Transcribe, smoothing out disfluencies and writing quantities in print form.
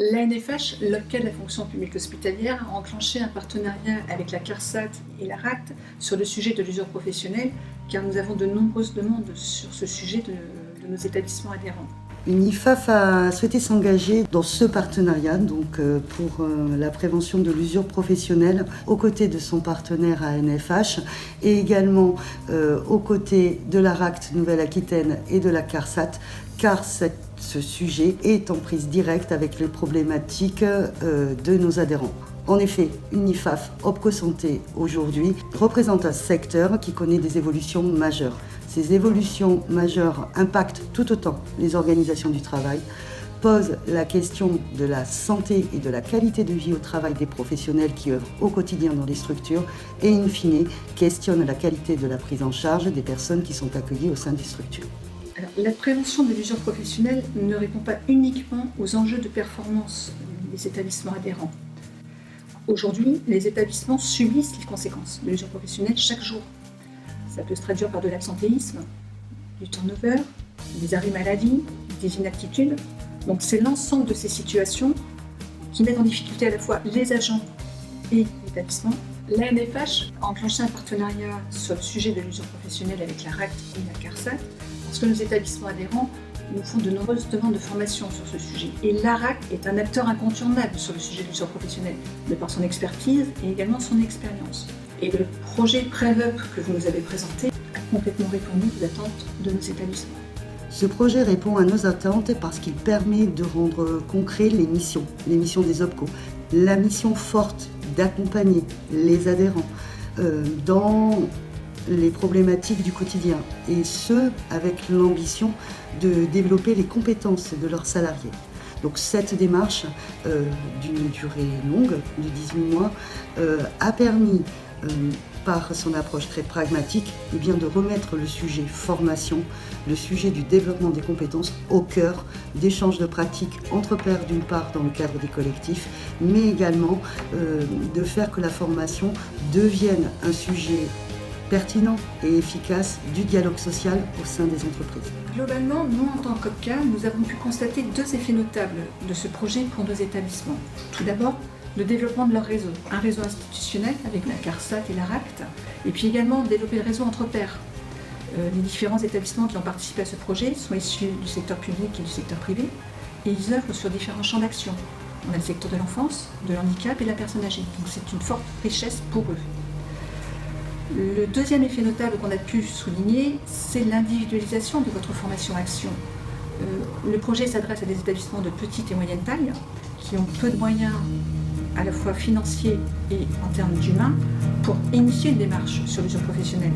L'ANFH, l'OPCA de la fonction publique hospitalière, a enclenché un partenariat avec la CARSAT et la RACT sur le sujet de l'usure professionnelle, car nous avons de nombreuses demandes sur ce sujet de nos établissements adhérents. L'IFAF a souhaité s'engager dans ce partenariat pour la prévention de l'usure professionnelle aux côtés de son partenaire ANFH et également aux côtés de la RACT Nouvelle-Aquitaine et de la CARSAT, car ce sujet est en prise directe avec les problématiques de nos adhérents. En effet, Unifaf OPCO Santé aujourd'hui représente un secteur qui connaît des évolutions majeures. Ces évolutions majeures impactent tout autant les organisations du travail, posent la question de la santé et de la qualité de vie au travail des professionnels qui œuvrent au quotidien dans les structures et, in fine, questionnent la qualité de la prise en charge des personnes qui sont accueillies au sein des structures. Alors, la prévention de l'usure professionnelle ne répond pas uniquement aux enjeux de performance des établissements adhérents. Aujourd'hui, les établissements subissent les conséquences de l'usure professionnelle chaque jour. Ça peut se traduire par de l'absentéisme, du turnover, des arrêts maladie, des inaptitudes. Donc c'est l'ensemble de ces situations qui mettent en difficulté à la fois les agents et l'établissement. L'ANFH a enclenché un partenariat sur le sujet de l'usure professionnelle avec la RACT et la CARSAT parce que nos établissements adhérents nous font de nombreuses demandes de formation sur ce sujet. Et l'ARAC est un acteur incontournable sur le sujet de l'usure professionnelle, de par son expertise et également son expérience. Et le projet Prévup que vous nous avez présenté a complètement répondu aux attentes de nos établissements. Ce projet répond à nos attentes parce qu'il permet de rendre concret les missions des OPCO. La mission forte d'accompagner les adhérents dans les problématiques du quotidien, et ce, avec l'ambition de développer les compétences de leurs salariés. Donc cette démarche, d'une durée longue, de 18 mois, a permis, par son approche très pragmatique, de remettre le sujet formation, le sujet du développement des compétences au cœur d'échanges de pratiques entre pairs d'une part dans le cadre des collectifs, mais également de faire que la formation devienne un sujet pertinent et efficace du dialogue social au sein des entreprises. Globalement, nous, en tant qu'OPCA, nous avons pu constater deux effets notables de ce projet pour nos établissements. Tout d'abord, le développement de leur réseau. Un réseau institutionnel avec la CARSAT et la RACT, et puis également développer le réseau entre pairs. Les différents établissements qui ont participé à ce projet sont issus du secteur public et du secteur privé, et ils œuvrent sur différents champs d'action. On a le secteur de l'enfance, de l'handicap et de la personne âgée, donc c'est une forte richesse pour eux. Le deuxième effet notable qu'on a pu souligner, c'est l'individualisation de votre formation action. Le projet s'adresse à des établissements de petite et moyenne taille qui ont peu de moyens à la fois financiers et en termes d'humains pour initier une démarche sur l'usure professionnelle.